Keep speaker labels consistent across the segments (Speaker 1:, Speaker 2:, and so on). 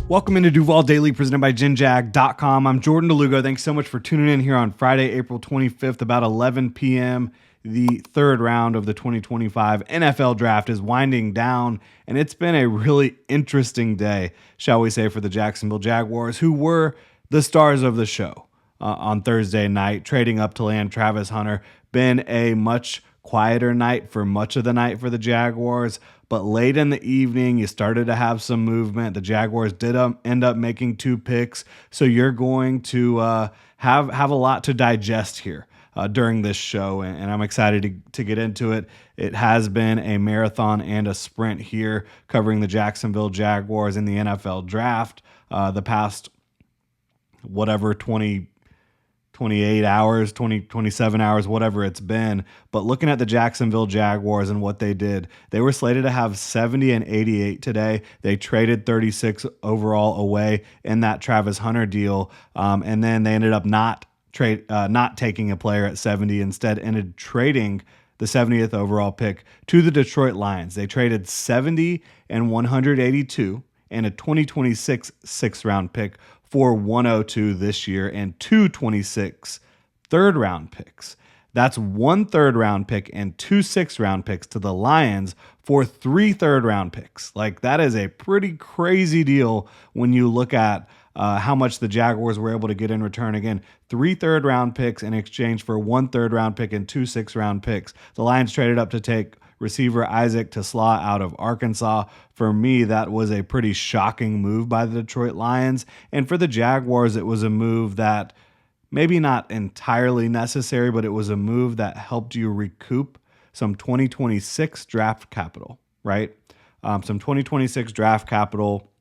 Speaker 1: Welcome into Duval Daily, presented by GenJag.com. I'm Jordan DeLugo. Thanks so much for tuning in here on Friday, April 25th, about 11 p.m. The third round of the 2025 NFL Draft is winding down, and it's been a really interesting day, shall we say, for the Jacksonville Jaguars, who were the stars of the show on Thursday night, trading up to land Travis Hunter. Been a much quieter night for much of the night for the Jaguars, but late in the evening, you started to have some movement. The Jaguars did end up making 2 picks, so you're going to have a lot to digest here during this show, and I'm excited to get into it. It has been a marathon and a sprint here covering the Jacksonville Jaguars in the NFL Draft the past, 28 hours, 27 hours, whatever it's been. But looking at the Jacksonville Jaguars and what they did, they were slated to have 70 and 88 today. They traded 36 overall away in that Travis Hunter deal. And then they ended up not taking a player at 70, instead ended trading the 70th overall pick to the Detroit Lions. They traded 70 and 182 and a 2026 sixth round pick for 102 this year and 226 third-round picks. That's 1 third-round pick and 2 sixth-round picks to the Lions for 3 third-round picks. Like, that is a pretty crazy deal when you look at how much the Jaguars were able to get in return. Again, 3 third-round picks in exchange for 1 third-round pick and 2 sixth-round picks. The Lions traded up to take receiver Isaac Tesla out of Arkansas. For me, that was a pretty shocking move by the Detroit Lions. And for the Jaguars, it was a move that maybe not entirely necessary, but it was a move that helped you recoup some 2026 draft capital, right? Some 2026 draft capital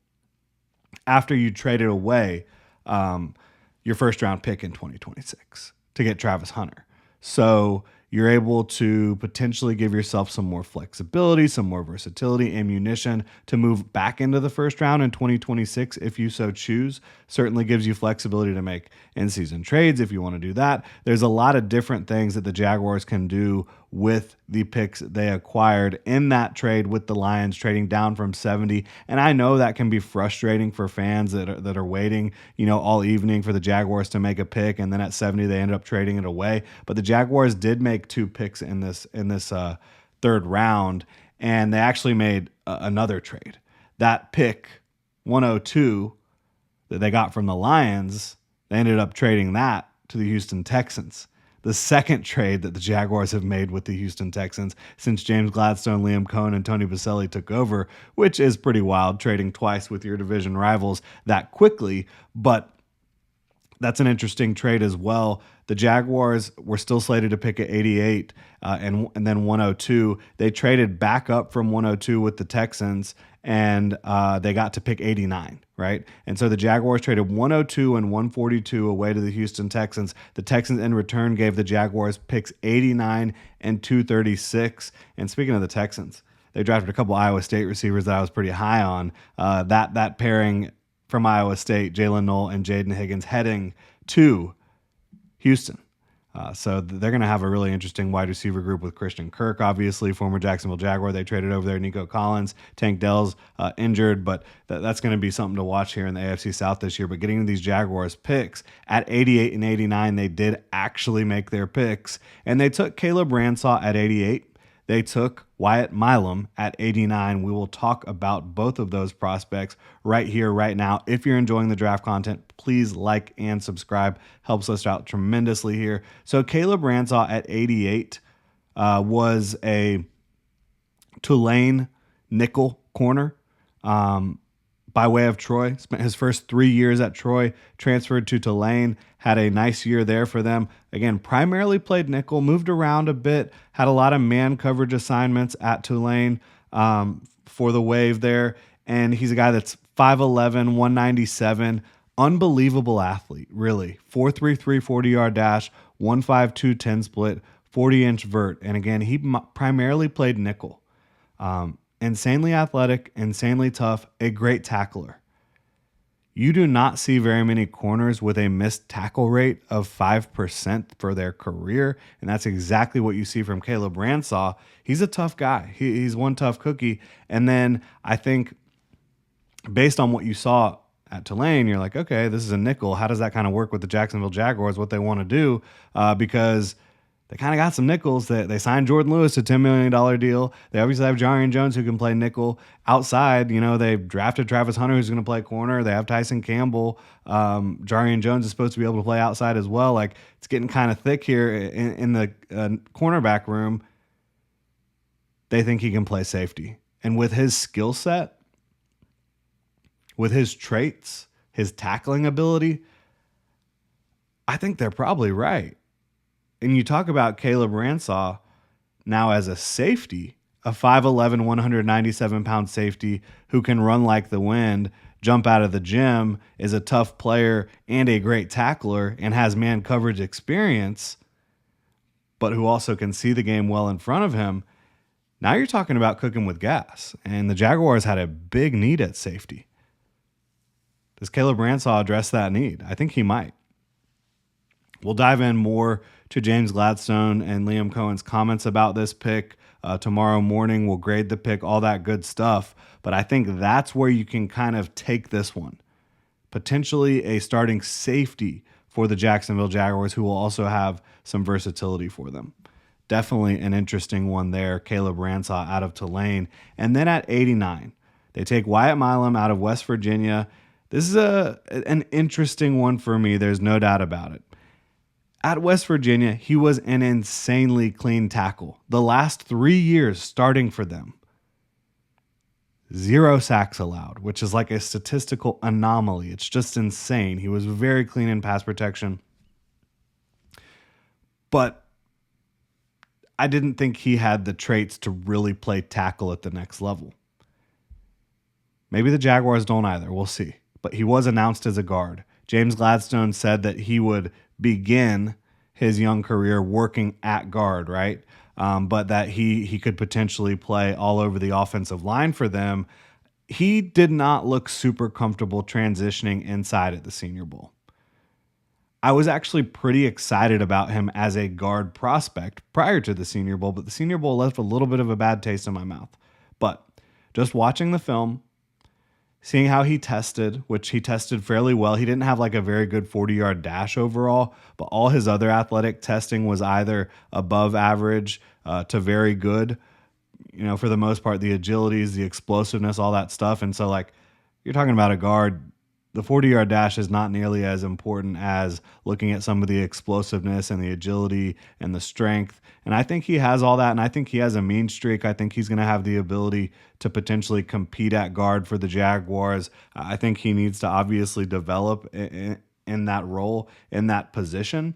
Speaker 1: after you traded away your first round pick in 2026 to get Travis Hunter. So you're able to potentially give yourself some more flexibility, some more versatility, ammunition to move back into the first round in 2026 if you so choose. Certainly gives you flexibility to make in-season trades if you want to do that. There's a lot of different things that the Jaguars can do with the picks they acquired in that trade with the Lions, trading down from 70. And I know that can be frustrating for fans that are waiting, all evening for the Jaguars to make a pick, and then at 70 they ended up trading it away. But the Jaguars did make 2 picks in this third round, and they actually made another trade. That pick 102 that they got from the Lions, they ended up trading that to the Houston Texans. The second trade that the Jaguars have made with the Houston Texans since James Gladstone, Liam Cohen, and Tony Baselli took over, which is pretty wild, trading twice with your division rivals that quickly. But that's an interesting trade as well. The Jaguars were still slated to pick at 88 and then 102. They traded back up from 102 with the Texans, and they got to pick 89, right? And so the Jaguars traded 102 and 142 away to the Houston Texans. The Texans in return gave the Jaguars picks 89 and 236. And speaking of the Texans, they drafted a couple Iowa State receivers that I was pretty high on. That pairing from Iowa State, Jalen Knoll and Jaden Higgins, heading to Houston. So they're going to have a really interesting wide receiver group with Christian Kirk, obviously, former Jacksonville Jaguar. They traded over there Nico Collins. Tank Dell's injured, but that's going to be something to watch here in the AFC South this year. But getting to these Jaguars picks at 88 and 89, they did actually make their picks. And they took Caleb Ransaw at 88. They took Wyatt Milum at 89. We will talk about both of those prospects right here, right now. If you're enjoying the draft content, please like and subscribe. Helps us out tremendously here. So Caleb Ransaw at 88 was a Tulane nickel corner by way of Troy. Spent his first 3 years at Troy, transferred to Tulane, had a nice year there for them. Again, primarily played nickel, moved around a bit, had a lot of man coverage assignments at Tulane for the Wave there. And he's a guy that's 5'11", 197, unbelievable athlete, really. 4.33 40-yard dash, 1.52 10 split, 40-inch vert. And again, he primarily played nickel. Insanely athletic, insanely tough, a great tackler. You do not see very many corners with a missed tackle rate of 5% for their career, and that's exactly what you see from Caleb Ransaw. He's a tough guy. He's one tough cookie. And then I think based on what you saw at Tulane, you're like, okay, this is a nickel. How does that kind of work with the Jacksonville Jaguars, what they want to do? Because they kind of got some nickels. They signed Jordan Lewis to a $10 million deal. They obviously have Jarian Jones who can play nickel. Outside, they drafted Travis Hunter who's going to play corner. They have Tyson Campbell. Jarian Jones is supposed to be able to play outside as well. Like, it's getting kind of thick here in the cornerback room. They think he can play safety. And with his skill set, with his traits, his tackling ability, I think they're probably right. And you talk about Caleb Ransaw now as a safety, a 5'11", 197-pound safety who can run like the wind, jump out of the gym, is a tough player and a great tackler and has man coverage experience, but who also can see the game well in front of him. Now you're talking about cooking with gas, and the Jaguars had a big need at safety. Does Caleb Ransaw address that need? I think he might. We'll dive in more to James Gladstone and Liam Cohen's comments about this pick. Tomorrow morning, we'll grade the pick, all that good stuff. But I think that's where you can kind of take this one. Potentially a starting safety for the Jacksonville Jaguars, who will also have some versatility for them. Definitely an interesting one there, Caleb Ransaw out of Tulane. And then at 89, they take Wyatt Milum out of West Virginia. This is an interesting one for me. There's no doubt about it. At West Virginia, he was an insanely clean tackle. The last 3 years starting for them, 0 sacks allowed, which is like a statistical anomaly. It's just insane. He was very clean in pass protection. But I didn't think he had the traits to really play tackle at the next level. Maybe the Jaguars don't either. We'll see. But he was announced as a guard. James Gladstone said that he would begin his young career working at guard, right? But that he could potentially play all over the offensive line for them. He did not look super comfortable transitioning inside at the Senior Bowl. I was actually pretty excited about him as a guard prospect prior to the Senior Bowl, but the Senior Bowl left a little bit of a bad taste in my mouth. But just watching the film, seeing how he tested, which he tested fairly well. He didn't have like a very good 40-yard dash overall, but all his other athletic testing was either above average to very good. For the most part, the agilities, the explosiveness, all that stuff. And so, like, you're talking about a guard, the 40-yard dash is not nearly as important as looking at some of the explosiveness and the agility and the strength. And I think he has all that, and I think he has a mean streak. I think he's going to have the ability to potentially compete at guard for the Jaguars. I think he needs to obviously develop in that role, in that position.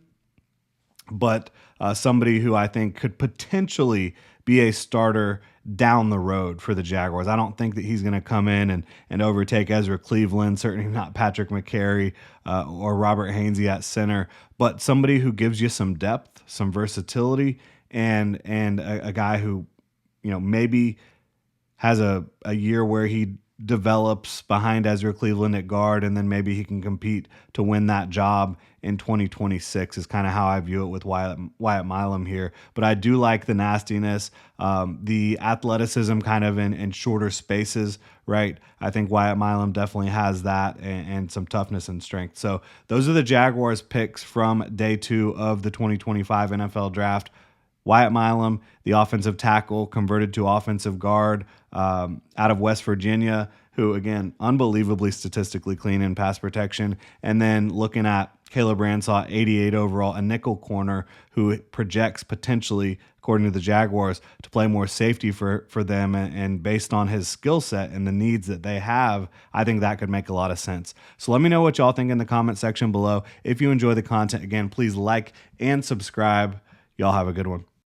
Speaker 1: But somebody who I think could potentially be a starter down the road for the Jaguars. I don't think that he's going to come in and overtake Ezra Cleveland, certainly not Patrick McCary or Robert Hainsey at center, but somebody who gives you some depth, some versatility, and a guy who, maybe has a year where he develops behind Ezra Cleveland at guard, and then maybe he can compete to win that job in 2026 is kind of how I view it with Wyatt Milum here. But I do like the nastiness, the athleticism kind of in shorter spaces, right? I think Wyatt Milum definitely has that and some toughness and strength. So those are the Jaguars picks from day 2 of the 2025 NFL Draft. Wyatt Milum, the offensive tackle, converted to offensive guard out of West Virginia, who, again, unbelievably statistically clean in pass protection. And then looking at Caleb Ransaw, 88 overall, a nickel corner who projects potentially, according to the Jaguars, to play more safety for them. And based on his skill set and the needs that they have, I think that could make a lot of sense. So let me know what y'all think in the comment section below. If you enjoy the content, again, please like and subscribe. Y'all have a good one.